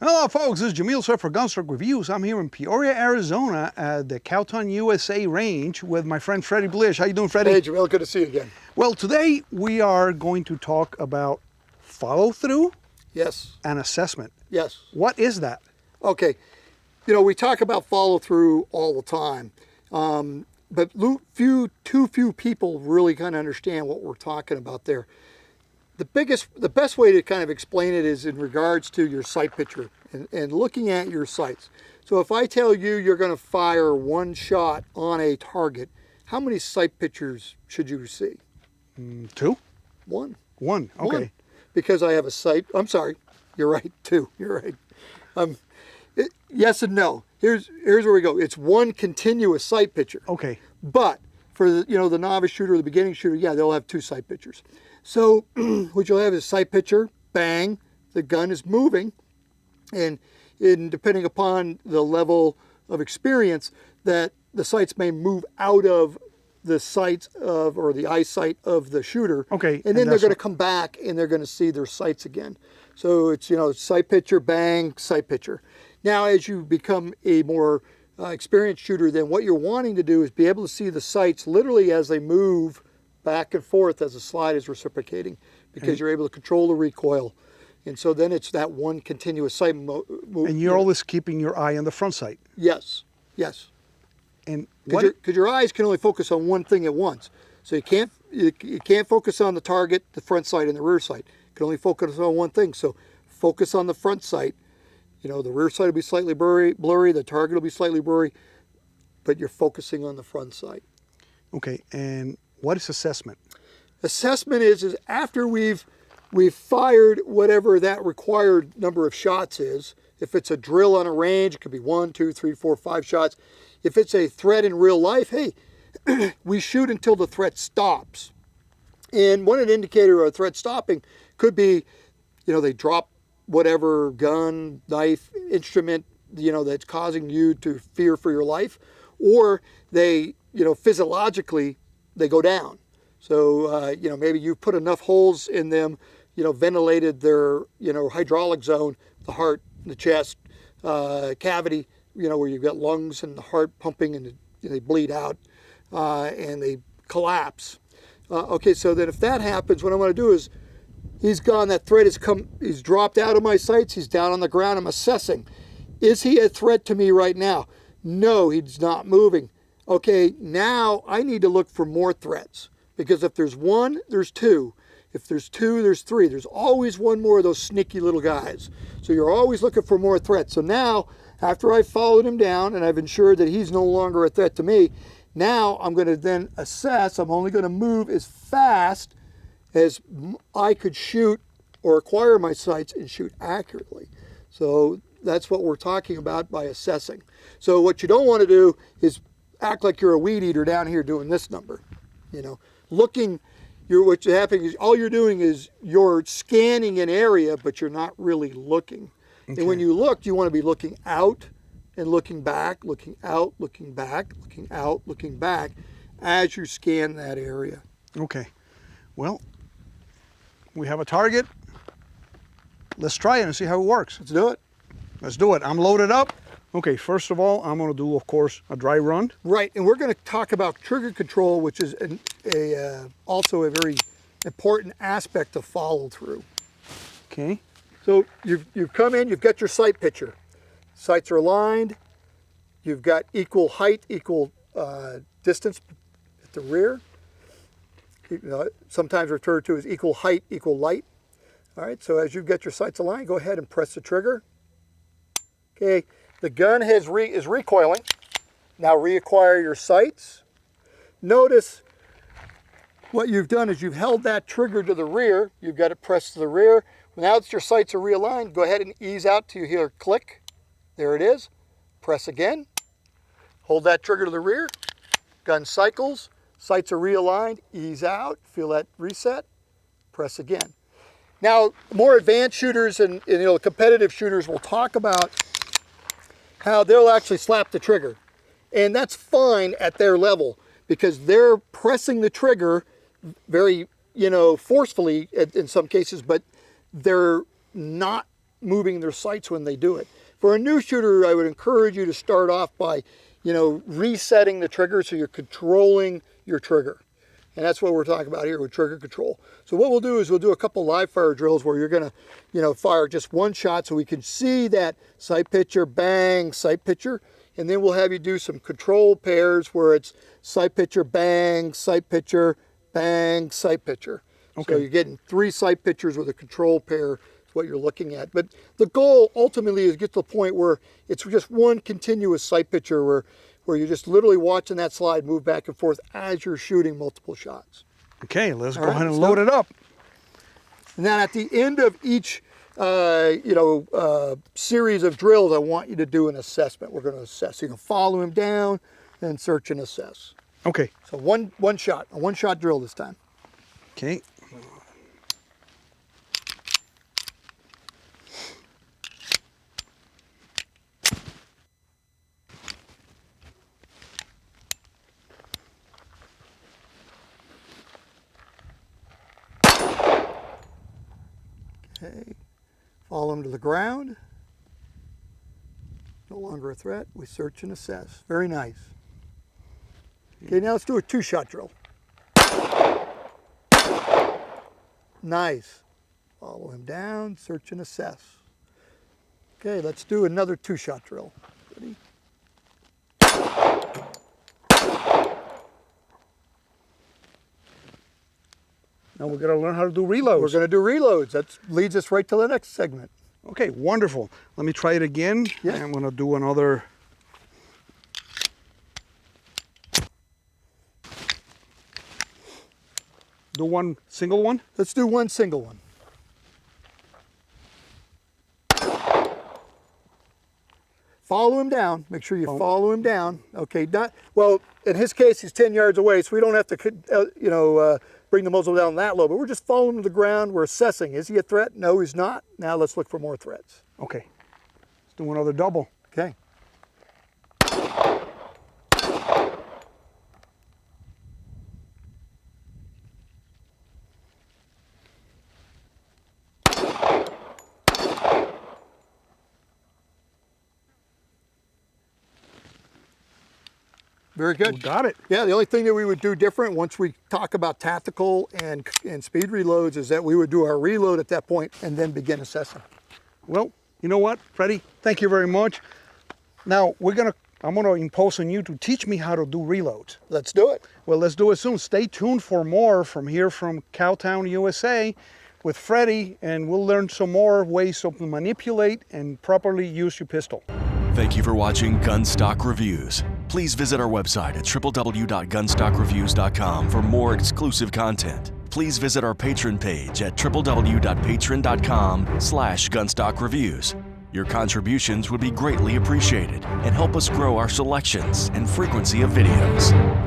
Hello folks, this is Yamil Sued for Gunsite Reviews. I'm here in Peoria, Arizona at the Cowtown USA range with my friend Freddie Blish. How you doing, Freddie? Hey Jamil, good to see you again. Well, today we are going to talk about follow-through Yes. and assessment. Yes. What is that? Okay. You know, we talk about follow-through all the time, but too few people really kind of understand what we're talking about there. The best way to kind of explain it is in regards to your sight picture and looking at your sights. So if I tell you you're going to fire one shot on a target, how many sight pictures should you see? Two? One. One, okay. One. Because I have a sight. I'm sorry. You're right. Two. You're right. Yes and no. Here's where we go. It's one continuous sight picture. Okay. But for the novice shooter or the beginning shooter, yeah, they'll have two sight pictures. So what you'll have is sight picture, bang, the gun is moving, and depending upon the level of experience, that the sights may move out of the sights of or the eyesight of the shooter. Okay. And then they're going to come back and they're going to see their sights again. So it's sight picture, bang, sight picture. Now as you become a more experienced shooter, then what you're wanting to do is be able to see the sights literally as they move back and forth as the slide is reciprocating, because you're able to control the recoil. And so then it's that one continuous sight move. And you're always keeping your eye on the front sight. Yes, yes. And because your eyes can only focus on one thing at once. So you can't focus on the target, the front sight, and the rear sight. You can only focus on one thing. So focus on the front sight. The rear sight will be slightly blurry, the target will be slightly blurry, but you're focusing on the front sight. Okay, and what is assessment? Assessment is after we've fired whatever that required number of shots is. If it's a drill on a range, it could be 1, 2, 3, 4, 5 shots. If it's a threat in real life, hey, we shoot until the threat stops. And one indicator of a threat stopping could be, they drop whatever gun, knife, instrument, that's causing you to fear for your life, or they, physiologically, they go down. So, maybe you put enough holes in them, ventilated their, hydraulic zone, the heart, the chest, cavity, where you've got lungs and the heart pumping and they bleed out and they collapse. Okay, so then if that happens, what I want to do is, he's gone, that threat he's dropped out of my sights, he's down on the ground, I'm assessing. Is he a threat to me right now? No, he's not moving. Okay, now I need to look for more threats, because if there's one, there's two. If there's two, there's three. There's always one more of those sneaky little guys. So you're always looking for more threats. So now, after I've followed him down and I've ensured that he's no longer a threat to me, now I'm going to then assess. I'm only going to move as fast as I could shoot or acquire my sights and shoot accurately. So that's what we're talking about by assessing. So what you don't want to do is act like you're a weed eater down here doing this number. What's happening is all you're doing is you're scanning an area, but you're not really looking. Okay. And when you look, you want to be looking out and looking back, looking out, looking back, looking out, looking back as you scan that area. Okay. Well, we have a target. Let's try it and see how it works. Let's do it. Let's do it. I'm loaded up. Okay, first of all, I'm going to do, of course, a dry run. Right, and we're going to talk about trigger control, which is also a very important aspect of follow through. Okay. So you've come in, you've got your sight picture. Sights are aligned. You've got equal height, equal distance at the rear. Sometimes referred to as equal height, equal light. All right, so as you've got your sights aligned, go ahead and press the trigger. Okay, the gun is recoiling. Now reacquire your sights. Notice what you've done is you've held that trigger to the rear. You've got it pressed to the rear. Now that your sights are realigned, go ahead and ease out till you hear a click. There it is. Press again. Hold that trigger to the rear. Gun cycles. Sights are realigned. Ease out. Feel that reset. Press again. Now, more advanced shooters and competitive shooters will talk about how they'll actually slap the trigger. And that's fine at their level because they're pressing the trigger very, forcefully in some cases, but they're not moving their sights when they do it. For a new shooter, I would encourage you to start off by, resetting the trigger so you're controlling your trigger. And that's what we're talking about here with trigger control. So what we'll do is we'll do a couple live fire drills where you're gonna, fire just one shot so we can see that sight picture, bang, sight picture. And then we'll have you do some control pairs where it's sight picture, bang, sight picture, bang, sight picture. Okay. So you're getting 3 sight pictures with a control pair is what you're looking at. But the goal ultimately is to get to the point where it's just one continuous sight picture where you're just literally watching that slide move back and forth as you're shooting multiple shots. Okay, let's go ahead and load it up. And then at the end of each series of drills, I want you to do an assessment. We're going to assess. So you can follow him down and search and assess. Okay. So one shot, a one-shot drill this time. Okay. Okay, follow him to the ground. No longer a threat. We search and assess. Very nice. Okay, now let's do a 2-shot drill. Nice. Follow him down, search and assess. Okay, let's do another 2-shot drill. Ready? Now we're going to learn how to do reloads. We're going to do reloads. That leads us right to the next segment. Okay, wonderful. Let me try it again. Yeah. I'm going to do another. Do one single one? Let's do one single one. Follow him down. Make sure you follow him down. Okay, well, in his case, he's 10 yards away, so we don't have to, bring the muzzle down that low, but we're just following him to the ground. We're assessing. Is he a threat? No, he's not. Now let's look for more threats. Okay, let's do another double. Okay. Very good. We got it. Yeah, the only thing that we would do different once we talk about tactical and speed reloads is that we would do our reload at that point and then begin assessing. Well, you know what, Freddie? Thank you very much. Now I'm gonna impose on you to teach me how to do reloads. Let's do it. Well, let's do it soon. Stay tuned for more from here from Cowtown, USA with Freddie, and we'll learn some more ways to manipulate and properly use your pistol. Thank you for watching Gunstock Reviews. Please visit our website at www.gunstockreviews.com for more exclusive content. Please visit our Patreon page at www.patreon.com/gunstockreviews. Your contributions would be greatly appreciated and help us grow our selections and frequency of videos.